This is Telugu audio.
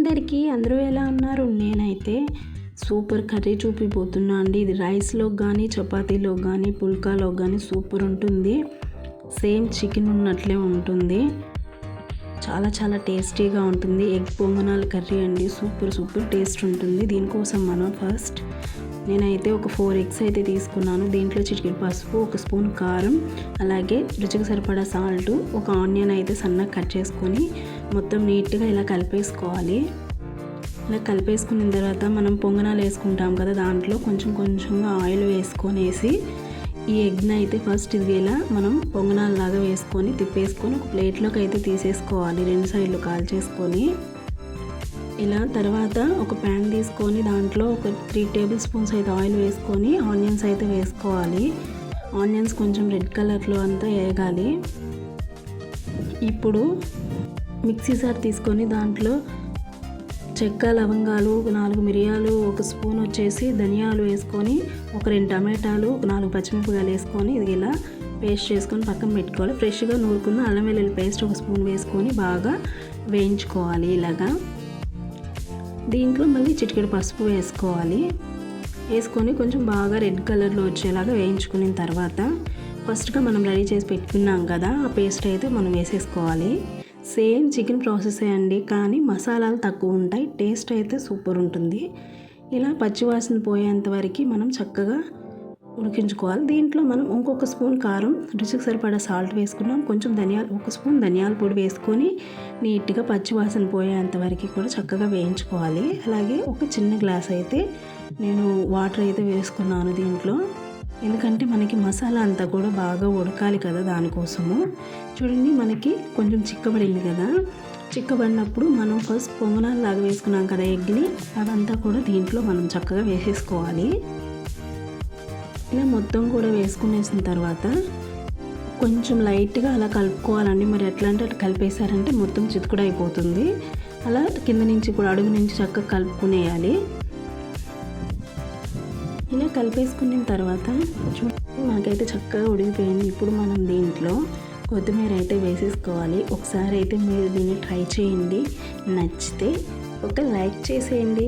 అందరూ ఎలా ఉన్నారు? నేనైతే సూపర్ కర్రీ చూపిపోతున్నా అండి. ఇది రైస్లో కానీ చపాతీలో కానీ పుల్కాలో కానీ సూపర్ ఉంటుంది. సేమ్ చికెన్ ఉన్నట్లే ఉంటుంది. చాలా చాలా టేస్టీగా ఉంటుంది. ఎగ్ పొంగనాల కర్రీ అండి. సూపర్ టేస్ట్ ఉంటుంది. దీనికోసం మనం ఫస్ట్ నేనైతే ఒక 4 ఎగ్స్ అయితే తీసుకున్నాను. దీంట్లో చిటికెడు పసుపు, 1 స్పూన్ కారం, అలాగే రుచికి సరిపడా సాల్ట్, ఒక ఆనియన్ అయితే సన్నగా కట్ చేసుకొని మొత్తం నీట్గా ఇలా కలిపేసుకోవాలి. ఇలా కలిపేసుకున్న తర్వాత మనం పొంగనాలు వేసుకుంటాం కదా, దాంట్లో కొంచెంగా ఆయిల్ వేసుకొనేసి ఈ ఎగ్ని అయితే ఫస్ట్ ఇది ఇలా మనం పొంగనాలలాగా వేసుకొని తిప్పేసుకొని ఒక ప్లేట్లోకి అయితే తీసేసుకోవాలి. 2 సైడ్లు కాల్చేసుకొని ఇలా తర్వాత ఒక ప్యాన్ తీసుకొని దాంట్లో ఒక 3 టేబుల్ స్పూన్స్ అయితే ఆయిల్ వేసుకొని ఆనియన్స్ అయితే వేసుకోవాలి. ఆనియన్స్ కొంచెం రెడ్ కలర్లో అంతా వేగాలి. ఇప్పుడు మిక్సీ జార్ తీసుకొని దాంట్లో చెక్క, లవంగాలు, 4 మిరియాలు, 1 స్పూన్ వచ్చేసి ధనియాలు వేసుకొని ఒక 2 టమాటాలు, 4 పచ్చిమిరపకాయలు వేసుకొని ఇది ఇలా పేస్ట్ చేసుకొని పక్కన పెట్టుకోవాలి. ఫ్రెష్గా నూరుకున్న అల్లం వెల్లుల్లి పేస్ట్ 1 స్పూన్ వేసుకొని బాగా వేయించుకోవాలి. ఇలాగా దీంట్లో మళ్ళీ చిటికెడు పసుపు వేసుకొని కొంచెం బాగా రెడ్ కలర్లో వచ్చేలాగా వేయించుకున్న తర్వాత ఫస్ట్గా మనం రెడీ చేసి పెట్టుకున్నాం కదా, ఆ పేస్ట్ అయితే మనం వేసేసుకోవాలి. సేమ్ చికెన్ ప్రాసెసే అండి, కానీ మసాలాలు తక్కువ ఉంటాయి. టేస్ట్ అయితే సూపర్ ఉంటుంది. ఇలా పచ్చివాసన పోయేంత వరకు మనం చక్కగా ఉడికించుకోవాలి. దీంట్లో మనం ఇంకొక స్పూన్ కారం, రుచికి సరిపడా సాల్ట్ వేసుకున్నాం. కొంచెం 1 స్పూన్ ధనియాల పొడి వేసుకొని నీట్గా పచ్చివాసన పోయేంత వరకు కూడా చక్కగా వేయించుకోవాలి. అలాగే ఒక చిన్న గ్లాస్ అయితే నేను వాటర్ అయితే వేసుకున్నాను దీంట్లో, ఎందుకంటే మనకి మసాలా అంతా కూడా బాగా ఉడకాలి కదా, దానికోసము. చూడండి, మనకి కొంచెం చిక్కబడింది కదా. చిక్కబడినప్పుడు మనం ఫస్ట్ పొంగనాలలాగా వేసుకున్నాం కదా ఎగ్ని, అదంతా కూడా దీంట్లో మనం చక్కగా వేసేసుకోవాలి. ఇలా మొత్తం కూడా వేసుకునేసిన తర్వాత కొంచెం లైట్గా అలా కలుపుకోవాలండి. మరి ఎట్లా అంటే అట్లా కలిపేశారంటే మొత్తం చితుకుడు అయిపోతుంది. అలా కింద నుంచి కూడా అడుగు నుంచి చక్కగా కలుపుకునేయాలి. ఇలా కలిపేసుకున్న తర్వాత చూడండి, మనకైతే చక్కగా ఉడికిపోయింది. ఇప్పుడు మనం దీంట్లో కొత్తిమీర అయితే వేసేసుకోవాలి. ఒకసారి అయితే మీరు దీన్ని ట్రై చేయండి. నచ్చితే ఒక లైక్ చేసేయండి.